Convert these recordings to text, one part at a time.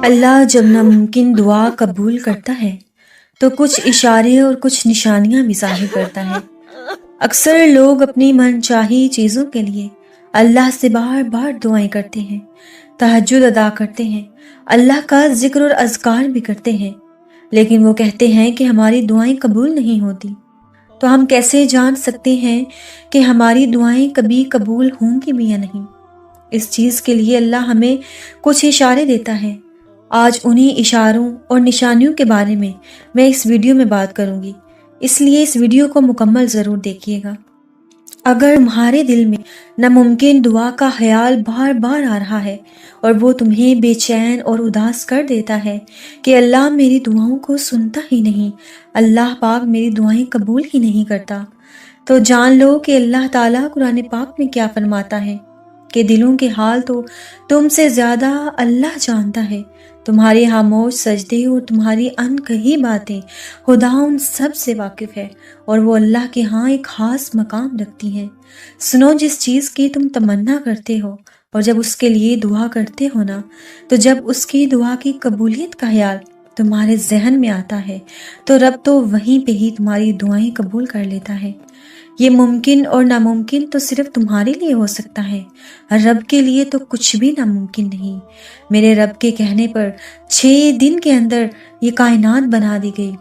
اللہ جب ناممکن دعا قبول کرتا ہے تو کچھ اشارے اور کچھ نشانیاں بھی ظاہر کرتا ہے۔ اکثر لوگ اپنی من چاہی چیزوں کے لیے اللہ سے بار بار دعائیں کرتے ہیں، تہجد ادا کرتے ہیں، اللہ کا ذکر اور اذکار بھی کرتے ہیں، لیکن وہ کہتے ہیں کہ ہماری دعائیں قبول نہیں ہوتی۔ تو ہم کیسے جان سکتے ہیں کہ ہماری دعائیں کبھی قبول ہوں گی بھی یا نہیں؟ اس چیز کے لیے اللہ ہمیں کچھ اشارے دیتا ہے۔ آج انہی اشاروں اور نشانیوں کے بارے میں اس ویڈیو میں بات کروں گی، اس لیے اس ویڈیو کو مکمل ضرور دیکھیے گا۔ اگر تمہارے دل میں ناممکن دعا کا خیال بار بار آ رہا ہے اور وہ تمہیں بے چین اور اداس کر دیتا ہے کہ اللہ میری دعاؤں کو سنتا ہی نہیں، اللہ پاک میری دعائیں قبول ہی نہیں کرتا، تو جان لو کہ اللہ تعالیٰ قرآن پاک میں کیا فرماتا ہے کہ دلوں کے حال تو تم سے زیادہ اللہ جانتا ہے۔ تمہارے خاموش سجدے اور تمہاری ان کہی باتیں خدا ان سب سے واقف ہے، اور وہ اللہ کے ہاں ایک خاص مقام رکھتی ہیں۔ سنو، جس چیز کی تم تمنا کرتے ہو اور جب اس کے لیے دعا کرتے ہو نا، تو جب اس کی دعا کی قبولیت کا خیال تمہارے ذہن میں آتا ہے تو رب تو وہیں پہ ہی تمہاری دعائیں قبول کر لیتا ہے۔ یہ ممکن اور ناممکن تو صرف تمہارے لیے ہو سکتا ہے، رب کے لیے تو کچھ بھی ناممکن نہیں۔ میرے رب کے کہنے پر 6 دن کے اندر یہ کائنات بنا دی گئی۔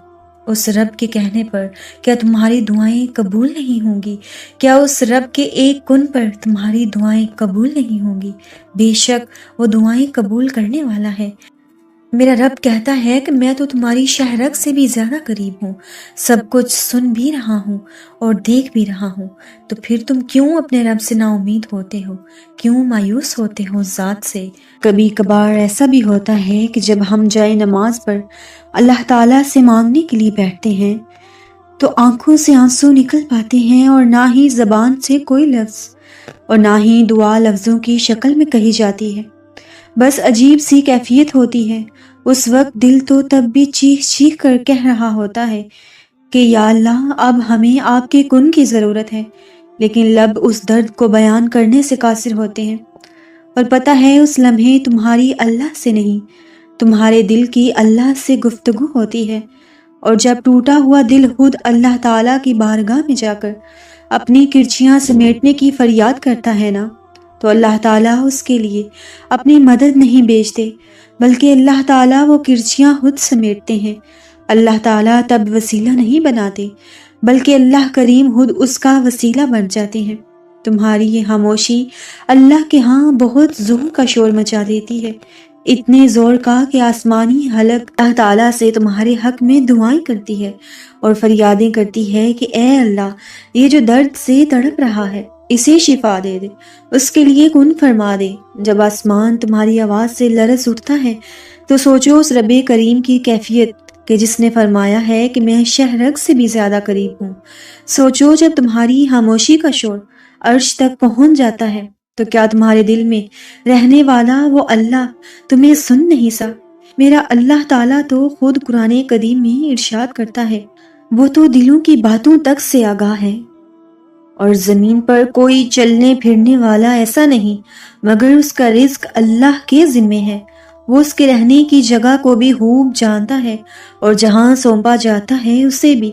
اس رب کے کہنے پر کیا تمہاری دعائیں قبول نہیں ہوں گی؟ کیا اس رب کے ایک کن پر تمہاری دعائیں قبول نہیں ہوں گی؟ بے شک وہ دعائیں قبول کرنے والا ہے۔ میرا رب کہتا ہے کہ میں تو تمہاری شہرگ سے بھی زیادہ قریب ہوں، سب کچھ سن بھی رہا ہوں اور دیکھ بھی رہا ہوں۔ تو پھر تم کیوں اپنے رب سے نا امید ہوتے ہو؟ کیوں مایوس ہوتے ہو ذات سے؟ کبھی کبھار ایسا بھی ہوتا ہے کہ جب ہم جائے نماز پر اللہ تعالیٰ سے مانگنے کے لیے بیٹھتے ہیں تو آنکھوں سے آنسو نکل پاتے ہیں، اور نہ ہی زبان سے کوئی لفظ اور نہ ہی دعا لفظوں کی شکل میں کہی جاتی ہے، بس عجیب سی کیفیت ہوتی ہے۔ اس وقت دل تو تب بھی چیخ چیخ کر کہہ رہا ہوتا ہے کہ یا اللہ، اب ہمیں آپ کے کن کی ضرورت ہے، لیکن لب اس درد کو بیان کرنے سے قاصر ہوتے ہیں، اور پتہ ہے اس لمحے تمہاری اللہ سے نہیں، تمہارے دل کی اللہ سے گفتگو ہوتی ہے۔ اور جب ٹوٹا ہوا دل خود اللہ تعالیٰ کی بارگاہ میں جا کر اپنی کرچیاں سمیٹنے کی فریاد کرتا ہے نا، تو اللہ تعالیٰ اس کے لیے اپنی مدد نہیں بھیجتے، بلکہ اللہ تعالیٰ وہ کرچیاں خود سمیٹتے ہیں۔ اللہ تعالیٰ تب وسیلہ نہیں بناتے، بلکہ اللہ کریم خود اس کا وسیلہ بن جاتے ہیں۔ تمہاری یہ خاموشی اللہ کے ہاں بہت زور کا شور مچا دیتی ہے، اتنے زور کا کہ آسمانی حلق اللہ تعالیٰ سے تمہارے حق میں دعائیں کرتی ہے اور فریادیں کرتی ہے کہ اے اللہ، یہ جو درد سے تڑپ رہا ہے اسے شفا دے دے، اس کے لیے کن فرما دے۔ جب آسمان تمہاری آواز سے لرز اٹھتا ہے تو سوچو اس رب کریم کی کیفیت کہ جس نے فرمایا ہے کہ میں شہرگ سے بھی زیادہ قریب ہوں۔ سوچو جب تمہاری خاموشی کا شور عرش تک پہنچ جاتا ہے تو کیا تمہارے دل میں رہنے والا وہ اللہ تمہیں سن نہیں سا؟ میرا اللہ تعالیٰ تو خود قرآن قدیم میں ارشاد کرتا ہے، وہ تو دلوں کی باتوں تک سے آگاہ ہے، اور زمین پر کوئی چلنے پھرنے والا ایسا نہیں مگر اس کا رزق اللہ کے ذمے ہے۔ وہ اس کے رہنے کی جگہ کو بھی خوب جانتا ہے، اور جہاں سونپا جاتا ہے اسے بھی۔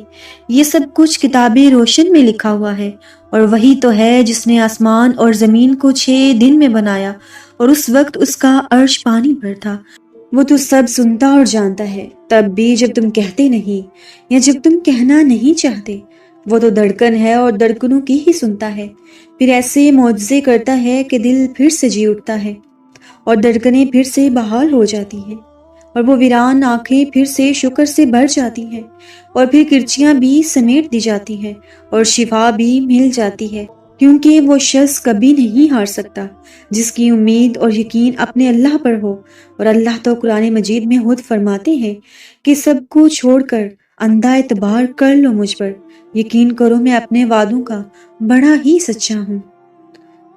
یہ سب کچھ کتاب روشن میں لکھا ہوا ہے، اور وہی تو ہے جس نے آسمان اور زمین کو 6 دن میں بنایا، اور اس وقت اس کا عرش پانی پر تھا۔ وہ تو سب سنتا اور جانتا ہے، تب بھی جب تم کہتے نہیں یا جب تم کہنا نہیں چاہتے، وہ تو دھڑکن ہے اور دھڑکنوں کی ہی سنتا ہے۔ پھر ایسے معجزے کرتا ہے کہ دل پھر سے جی اٹھتا ہے اور دھڑکنیں پھر سے بحال ہو جاتی ہیں، اور وہ ویران آنکھیں پھر سے شکر سے بھر جاتی ہیں، اور پھر کرچیاں بھی سمیٹ دی جاتی ہیں اور شفا بھی مل جاتی ہے، کیونکہ وہ شخص کبھی نہیں ہار سکتا جس کی امید اور یقین اپنے اللہ پر ہو۔ اور اللہ تو قرآن مجید میں خود فرماتے ہیں کہ سب کو چھوڑ کر اندھا اعتبار کر لو مجھ پر، یقین کرو میں اپنے وعدوں کا بڑا ہی سچا ہوں۔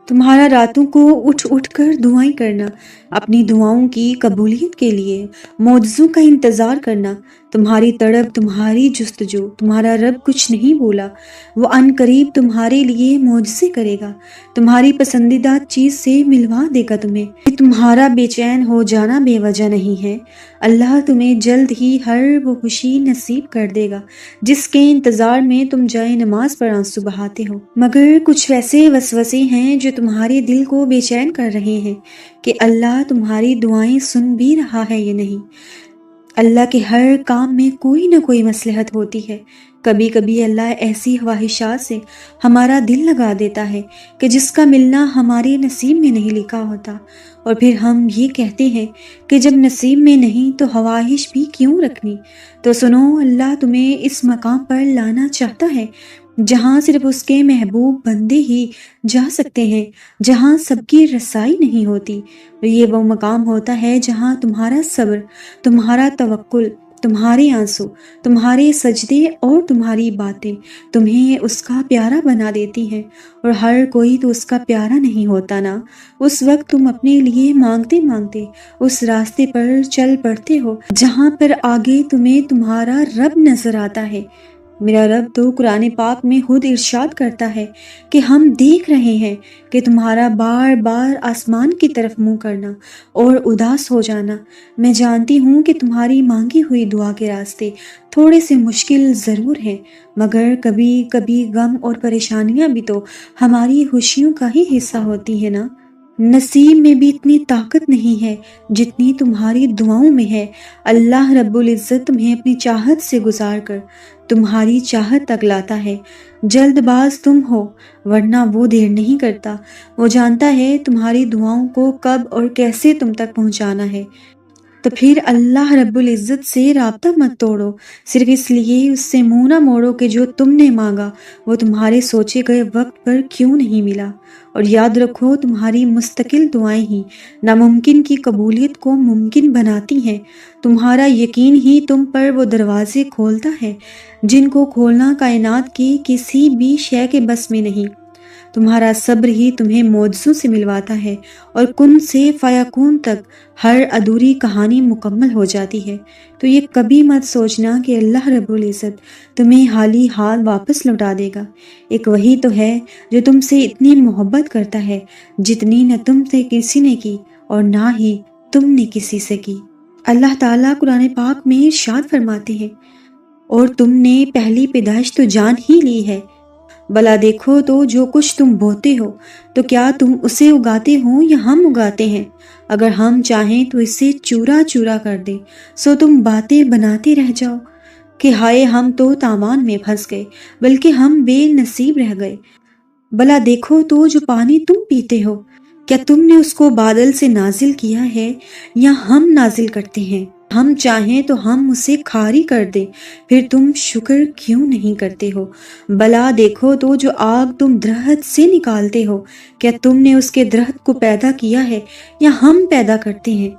تمہارا راتوں کو اٹھ اٹھ کر دعائیں کرنا، اپنی دعاؤں کی قبولیت کے لیے معجزوں کا انتظار کرنا، تمہاری تڑپ، تمہاری جستجو، تمہارا رب کچھ نہیں بولا، وہ ان قریب تمہارے لیے معجزے کرے گا، تمہاری پسندیدہ چیز سے ملوا دے گا تمہیں۔ تمہارا بے چین ہو جانا بے وجہ نہیں ہے، اللہ تمہیں جلد ہی ہر وہ خوشی نصیب کر دے گا جس کے انتظار میں تم جائے نماز پر آنسو بہاتے ہو۔ مگر کچھ ویسے وسوسے ہیں جو تمہارے دل کو بے چین کر رہے ہیں کہ اللہ تمہاری دعائیں سن بھی رہا ہے یا نہیں۔ اللہ کے ہر کام میں کوئی نہ کوئی مصلحت ہوتی ہے۔ کبھی کبھی اللہ ایسی خواہشات سے ہمارا دل لگا دیتا ہے کہ جس کا ملنا ہمارے نصیب میں نہیں لکھا ہوتا، اور پھر ہم یہ کہتے ہیں کہ جب نصیب میں نہیں تو خواہش بھی کیوں رکھنی۔ تو سنو، اللہ تمہیں اس مقام پر لانا چاہتا ہے جہاں صرف اس کے محبوب بندے ہی جا سکتے ہیں، جہاں سب کی رسائی نہیں ہوتی۔ یہ وہ مقام ہوتا ہے جہاں تمہارا صبر، تمہارا توکل، تمہارے آنسو، تمہارے سجدے اور تمہاری باتیں تمہیں اس کا پیارا بنا دیتی ہیں، اور ہر کوئی تو اس کا پیارا نہیں ہوتا نا۔ اس وقت تم اپنے لیے مانگتے مانگتے اس راستے پر چل پڑتے ہو جہاں پر آگے تمہیں تمہارا رب نظر آتا ہے۔ میرا رب تو قرآن پاک میں خود ارشاد کرتا ہے کہ ہم دیکھ رہے ہیں کہ تمہارا بار بار آسمان کی طرف منہ کرنا اور اداس ہو جانا۔ میں جانتی ہوں کہ تمہاری مانگی ہوئی دعا کے راستے تھوڑے سے مشکل ضرور ہیں، مگر کبھی کبھی غم اور پریشانیاں بھی تو ہماری خوشیوں کا ہی حصہ ہوتی ہیں نا۔ نصیب میں بھی اتنی طاقت نہیں ہے جتنی تمہاری دعاؤں میں ہے۔ اللہ رب العزت تمہیں اپنی چاہت سے گزار کر تمہاری چاہت تک لاتا ہے۔ جلد باز تم ہو، ورنہ وہ دیر نہیں کرتا۔ وہ جانتا ہے تمہاری دعاؤں کو کب اور کیسے تم تک پہنچانا ہے۔ تو پھر اللہ رب العزت سے رابطہ مت توڑو، صرف اس لیے اس سے منہ نہ موڑو کہ جو تم نے مانگا وہ تمہارے سوچے گئے وقت پر کیوں نہیں ملا۔ اور یاد رکھو، تمہاری مستقل دعائیں ہی ناممکن کی قبولیت کو ممکن بناتی ہیں۔ تمہارا یقین ہی تم پر وہ دروازے کھولتا ہے جن کو کھولنا کائنات کی کسی بھی شے کے بس میں نہیں۔ تمہارا صبر ہی تمہیں معجزوں سے ملواتا ہے، اور کن سے فیکون تک ہر ادھوری کہانی مکمل ہو جاتی ہے۔ تو یہ کبھی مت سوچنا کہ اللہ رب العزت تمہیں حالی حال واپس لوٹا دے گا۔ ایک وہی تو ہے جو تم سے اتنی محبت کرتا ہے جتنی نہ تم سے کسی نے کی اور نہ ہی تم نے کسی سے کی۔ اللہ تعالیٰ قرآن پاک میں ارشاد فرماتے ہیں، اور تم نے پہلی پیدائش تو جان ہی لی ہے، بلا دیکھو تو جو کچھ تم بوتے ہو تو کیا تم اسے اگاتے ہو یا ہم اگاتے ہیں؟ اگر ہم چاہیں تو اسے چورا چورا کر دیں، سو تم باتیں بناتے رہ جاؤ کہ ہائے ہم تو تاوان میں پھنس گئے، بلکہ ہم بے نصیب رہ گئے۔ بلا دیکھو تو جو پانی تم پیتے ہو، کیا تم نے اس کو بادل سے نازل کیا ہے یا ہم نازل کرتے ہیں؟ ہم چاہیں تو ہم اسے کھاری کر دیں، پھر تم شکر کیوں نہیں کرتے ہو؟ بلا دیکھو تو جو آگ تم درخت سے نکالتے ہو، کیا تم نے اس کے درخت کو پیدا کیا ہے یا ہم پیدا کرتے ہیں؟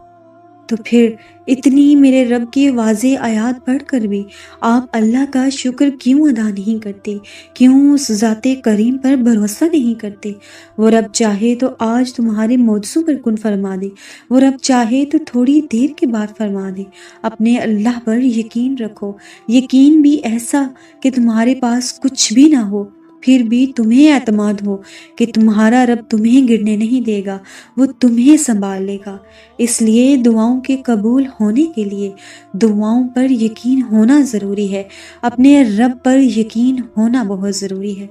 تو پھر اتنی میرے رب کی واضح آیات پڑھ کر بھی آپ اللہ کا شکر کیوں ادا نہیں کرتے؟ کیوں اس ذات کریم پر بھروسہ نہیں کرتے؟ وہ رب چاہے تو آج تمہارے معجزوں پر کن فرما دے، وہ رب چاہے تو تھوڑی دیر کے بعد فرما دے۔ اپنے اللہ پر یقین رکھو، یقین بھی ایسا کہ تمہارے پاس کچھ بھی نہ ہو، پھر بھی تمہیں اعتماد ہو کہ تمہارا رب تمہیں گرنے نہیں دے گا، وہ تمہیں سنبھال لے گا۔ اس لیے دعاؤں کے قبول ہونے کے لیے دعاؤں پر یقین ہونا ضروری ہے، اپنے رب پر یقین ہونا بہت ضروری ہے۔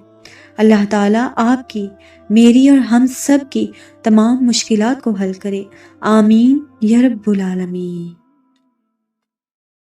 اللہ تعالیٰ آپ کی، میری اور ہم سب کی تمام مشکلات کو حل کرے، آمین یا رب العالمین۔